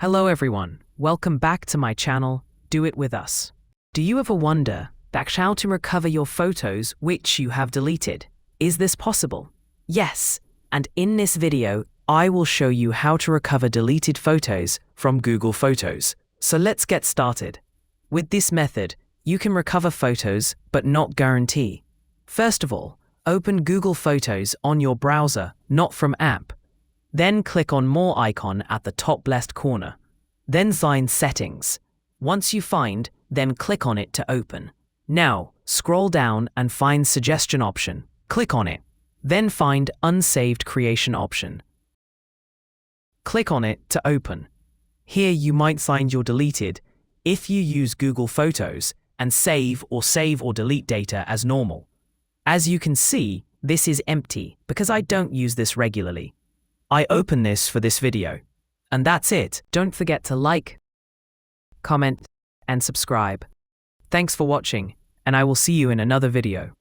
Hello everyone, welcome back to my channel, Do It With Us. Do you ever wonder how to recover your photos which you have deleted? Is this possible? Yes, and in this video, I will show you how to recover deleted photos from Google Photos. So let's get started. With this method, you can recover photos but not guarantee. First of all, open Google Photos on your browser, not from app. Then click on More icon at the top left corner. Then find Settings. Once you find, then click on it to open. Now, scroll down and find Suggestion option. Click on it. Then find Unsaved Creation option. Click on it to open. Here you might find your deleted if you use Google Photos and save or delete data as normal. As you can see, this is empty because I don't use this regularly. I open this for this video. And that's it. Don't forget to like, comment, and subscribe. Thanks for watching, and I will see you in another video.